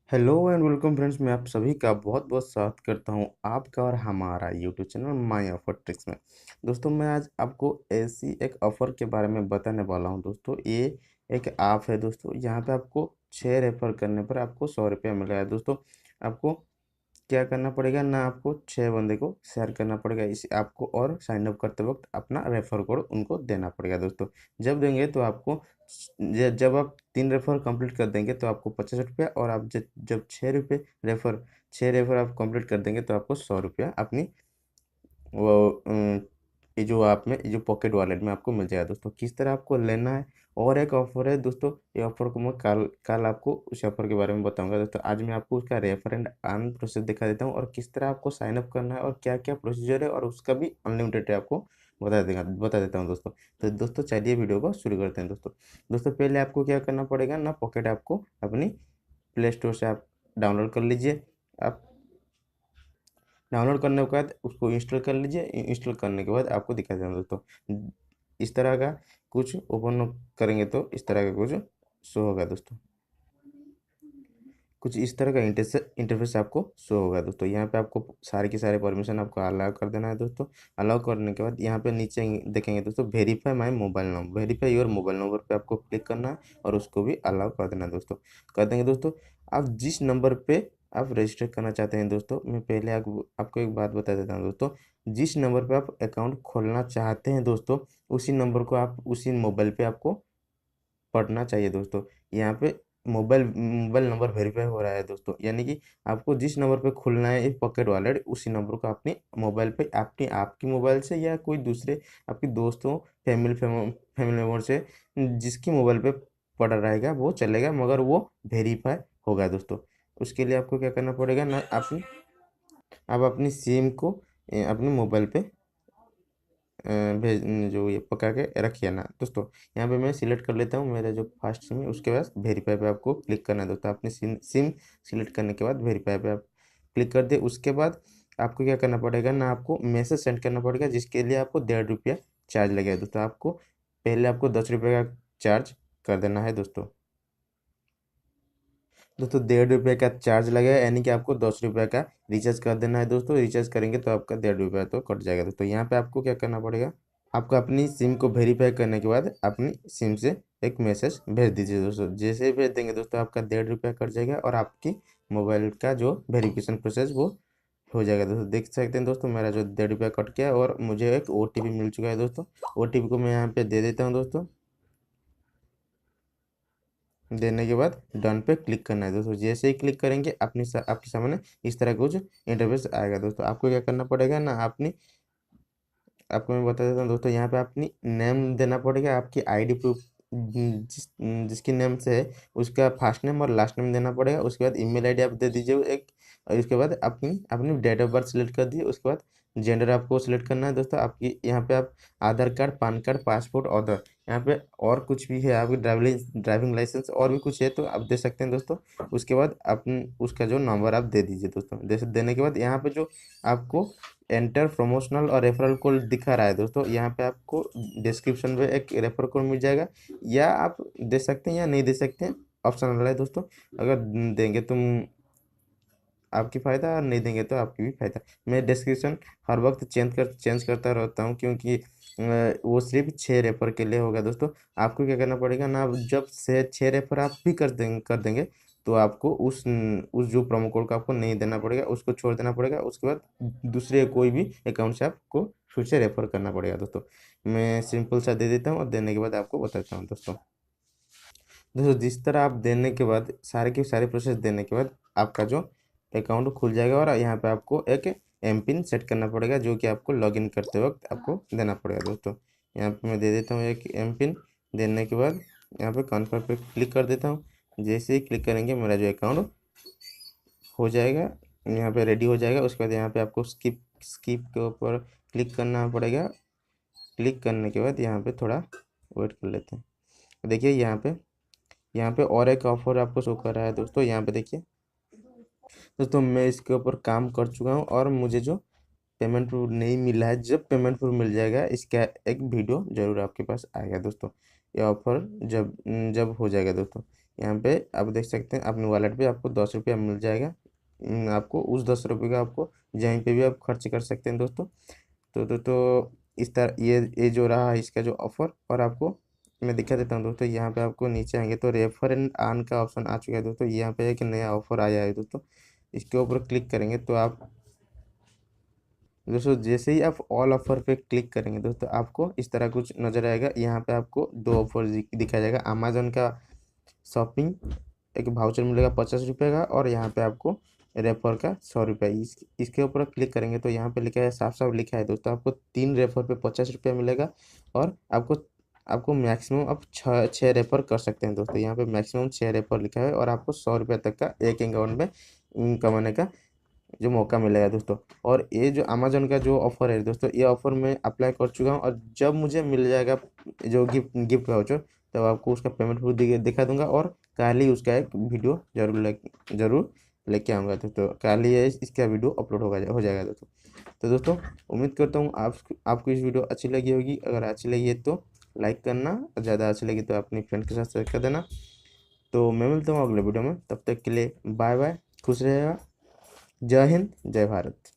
Hello and welcome friends. मैं आप सभी का बहुत बहुत स्वागत करता हूं आपका और हमारा YouTube channel my offer tricks में। दोस्तों मैं आज आपको ऐसी एक ऑफ़र के बारे में बताने वाला हूं। दोस्तों ये एक ऐप है दोस्तों, यहाँ पे आपको 6 रेफर करने पर आपको 100 रुपया मिल रहा है। दोस्तों आपको क्या करना पड़ेगा ना, आपको 6 बंदे को शेयर करना पड़ेगा इस ऐप को, और साइन अप करते वक्त अपना रेफर कोड उनको देना पड़ेगा। दोस्तों जब देंगे तो आपको जब आप 3 रेफर कंप्लीट कर देंगे तो आपको 50 रुपया, और आप जब 6 रेफर आप कंप्लीट कर देंगे तो आपको 100 रुपया अपनी वो ये जो आप में ये जो पॉकेट वॉलेट में आपको मिल जाएगा। दोस्तों किस तरह आपको लेना है, और एक ऑफ़र है दोस्तों, ये ऑफ़र को मैं कल कल आपको उस ऑफ़र के बारे में बताऊंगा। दोस्तों आज मैं आपको उसका रेफर एंड अर्न प्रोसेस दिखा देता हूँ, और किस तरह आपको साइन अप करना है और क्या क्या प्रोसीजर है, और उसका भी अनलिमिटेड है आपको बता देता हूँ दोस्तों। तो दोस्तों चलिए वीडियो को शुरू करते हैं। दोस्तों पहले आपको क्या करना पड़ेगा ना, पॉकेट ऐप को अपनी प्ले स्टोर से आप डाउनलोड कर लीजिए। आप डाउनलोड करने के बाद उसको इंस्टॉल कर लीजिए। इंस्टॉल करने के बाद आपको दिखा देना दोस्तों, इस तरह का कुछ ओपन करेंगे तो इस तरह का कुछ शो होगा दोस्तों। कुछ इस तरह का इंटरफेस आपको शो होगा दोस्तों। यहाँ पे आपको सारे के सारे परमिशन आपको अलाउ कर देना है दोस्तों। अलाउ करने के बाद यहाँ पे नीचे देखेंगे दोस्तों, verify my mobile number, verify your mobile number पे आपको क्लिक करना है, और उसको भी अलाउ कर देना है दोस्तों। कर देंगे दोस्तों, आप जिस नंबर पे आप रजिस्टर करना चाहते हैं दोस्तों, मैं पहले आपको एक बात बता देता हूँ दोस्तों। जिस नंबर पे आप अकाउंट खोलना चाहते हैं दोस्तों, उसी नंबर को आप उसी मोबाइल पे आपको पढ़ना चाहिए दोस्तों। यहाँ पे मोबाइल मोबाइल नंबर वेरीफाई हो रहा है दोस्तों, यानी कि आपको जिस नंबर पे खुलना है एक पॉकेट वॉलेट, उसी नंबर को अपने मोबाइल पे आपकी मोबाइल से या कोई दूसरे आपके दोस्तों फैमिली मेम्बर से जिसकी मोबाइल पे पड़ा रहेगा वो चलेगा, मगर वो वेरीफाई होगा दोस्तों। उसके लिए आपको क्या करना पड़ेगा ना, आप अपनी सिम को अपने मोबाइल पे भेज जो ये पका के रखिए ना दोस्तों। यहाँ पे मैं सिलेक्ट कर लेता हूँ मेरा जो फर्स्ट सिम है, उसके बाद वेरीफाई पे आपको क्लिक करना है दोस्तों। अपनी सिम सिलेक्ट करने के बाद वेरीफाई पे आप क्लिक कर दे। उसके बाद आपको क्या करना पड़ेगा ना, आपको मैसेज सेंड करना पड़ेगा, जिसके लिए आपको 1.5 रुपया चार्ज लगेगा दोस्तों। आपको पहले आपको 10 रुपये का चार्ज कर देना है दोस्तों। 1.5 रुपये का चार्ज लगेगा, यानी कि आपको 10 रुपये का रिचार्ज कर देना है दोस्तों। रिचार्ज करेंगे तो आपका 1.5 रुपया तो कट जाएगा दोस्तों। यहाँ पे आपको क्या करना पड़ेगा, आपको अपनी सिम को वेरीफाई करने के बाद अपनी सिम से एक मैसेज भेज दीजिए दोस्तों। जैसे ही भेज देंगे दोस्तों, आपका 1.5 रुपया कट जाएगा, और आपकी मोबाइल का जो वेरिफिकेशन प्रोसेस वो हो जाएगा दोस्तों। देख सकते हैं दोस्तों, मेरा जो 1.5 रुपया कट गया, और मुझे एक OTP मिल चुका है दोस्तों। OTP को मैं यहाँ पे दे देता हूँ दोस्तों। देने के बाद डन पे क्लिक करना है दोस्तों। जैसे ही क्लिक करेंगे आपके सामने इस तरह का कुछ इंटरफेस आएगा दोस्तों। आपको क्या करना पड़ेगा ना, आपको मैं बता देता हूँ दोस्तों, यहाँ पे अपनी नेम देना पड़ेगा। आपकी आईडी प्रूफ जिसकी नेम से है उसका फर्स्ट नेम और लास्ट नेम देना पड़ेगा। उसके बाद ईमेल आईडी आप दे दीजिए एक, और उसके बाद अपनी अपनी डेट ऑफ बर्थ सेलेक्ट कर दीजिए। उसके बाद जेंडर आपको सेलेक्ट करना है दोस्तों। आपकी यहाँ पे आप Aadhaar card, PAN card, passport, order, यहाँ पे और कुछ भी है, आपकी ड्राइविंग लाइसेंस और भी कुछ है तो आप दे सकते हैं दोस्तों। उसके बाद अपन उसका जो नंबर आप दे दीजिए दोस्तों। देने के बाद यहाँ पे जो आपको एंटर प्रमोशनल और रेफरल कोड दिखा रहा है दोस्तों, यहाँ पे आपको डिस्क्रिप्शन में एक रेफर कोड मिल जाएगा, या आप दे सकते हैं या नहीं दे सकते हैं, ऑप्शनल है दोस्तों। अगर देंगे तो आपकी फ़ायदा, और नहीं देंगे तो आपकी भी फ़ायदा। मैं डिस्क्रिप्शन हर वक्त चेंज करता रहता हूँ, क्योंकि वो सिर्फ 6 रेफर के लिए होगा दोस्तों। आपको क्या करना पड़ेगा ना, जब से 6 रेफर आप भी कर देंगे तो आपको उस जो प्रोमो कोड का आपको नहीं देना पड़ेगा, उसको छोड़ देना पड़ेगा। उसके बाद दूसरे कोई भी अकाउंट से आपको फिर से रेफर करना पड़ेगा दोस्तों। मैं सिंपल सा दे देता हूँ, और देने के बाद आपको बताता हूँ दोस्तों। जिस तरह आप देने के बाद सारे के सारे प्रोसेस देने के बाद आपका जो अकाउंट खुल जाएगा, और यहाँ पे आपको एक एम पिन सेट करना पड़ेगा, जो कि आपको लॉगिन करते वक्त आपको देना पड़ेगा दोस्तों। यहाँ पे मैं दे देता हूँ एक एम पिन। देने के बाद यहाँ पे कन्फर्म पे क्लिक कर देता हूँ। जैसे ही क्लिक करेंगे मेरा जो अकाउंट हो जाएगा, यहाँ पे रेडी हो जाएगा। उसके बाद यहाँ पे आपको स्किप के ऊपर क्लिक करना पड़ेगा। क्लिक करने के बाद यहाँ पे थोड़ा वेट कर लेते हैं। देखिए यहाँ पे और एक ऑफर आपको शो कर रहा है दोस्तों। यहाँ पे देखिए दोस्तों, मैं इसके ऊपर काम कर चुका हूँ, और मुझे जो पेमेंट प्रूफ नहीं मिला है, जब पेमेंट प्रूफ मिल जाएगा इसका एक वीडियो जरूर आपके पास आएगा दोस्तों। ये ऑफर जब जब हो जाएगा दोस्तों। यहाँ पे आप देख सकते हैं अपने वॉलेट पे आपको 10 रुपया मिल जाएगा। आपको उस 10 रुपये का आपको जहीं पे भी आप खर्च कर सकते हैं दोस्तों। तो इस तरह ये जो रहा है इसका जो ऑफर। और आपको मैं दिखा देता हूँ दोस्तों, यहाँ पे आपको नीचे आएंगे तो रेफर एंड अर्न का ऑप्शन आ चुका है दोस्तों। यहाँ पे एक नया ऑफर आया है दोस्तों, इसके ऊपर क्लिक करेंगे तो आप दोस्तों जैसे ही आप ऑल ऑफर पे क्लिक करेंगे दोस्तों आपको इस तरह कुछ नजर आएगा। यहाँ पे आपको दो ऑफर दिखाया जाएगा, अमेजोन का शॉपिंग एक वाउचर मिलेगा 50 रुपये का, और यहाँ पे आपको रेफर का 100 रुपये। इसके ऊपर क्लिक करेंगे तो यहाँ पे लिखा है, साफ साफ लिखा है दोस्तों, आपको 3 रेफर पे 50 रुपया मिलेगा। और आपको आपको मैक्सिमम आप छः रेफर कर सकते हैं दोस्तों। यहाँ पे मैक्सिमम 6 रेफर लिखा है, और आपको 100 रुपये तक का एक अकाउंट में कमाने का जो मौका मिलेगा दोस्तों। और ये जो अमेजोन का जो ऑफर है दोस्तों, ये ऑफर मैं अप्लाई कर चुका हूँ, और जब मुझे मिल जाएगा जो गिफ्ट वाउचर, तब आपको उसका पेमेंट प्रूफ दिखा दूंगा, और कल ही उसका एक वीडियो जरूर लेके आऊँगा दोस्तों। कल ही इसका वीडियो अपलोड हो जाएगा दोस्तों। तो दोस्तों उम्मीद करता हूँ आपको इस वीडियो अच्छी लगी होगी। अगर अच्छी लगी है तो लाइक करना, और ज़्यादा अच्छी लगी तो अपनी फ्रेंड के साथ शेयर कर देना। तो मैं मिलता हूँ अगले वीडियो में, तब तक के लिए बाय बाय, खुश रहेगा। जय हिंद, जय भारत।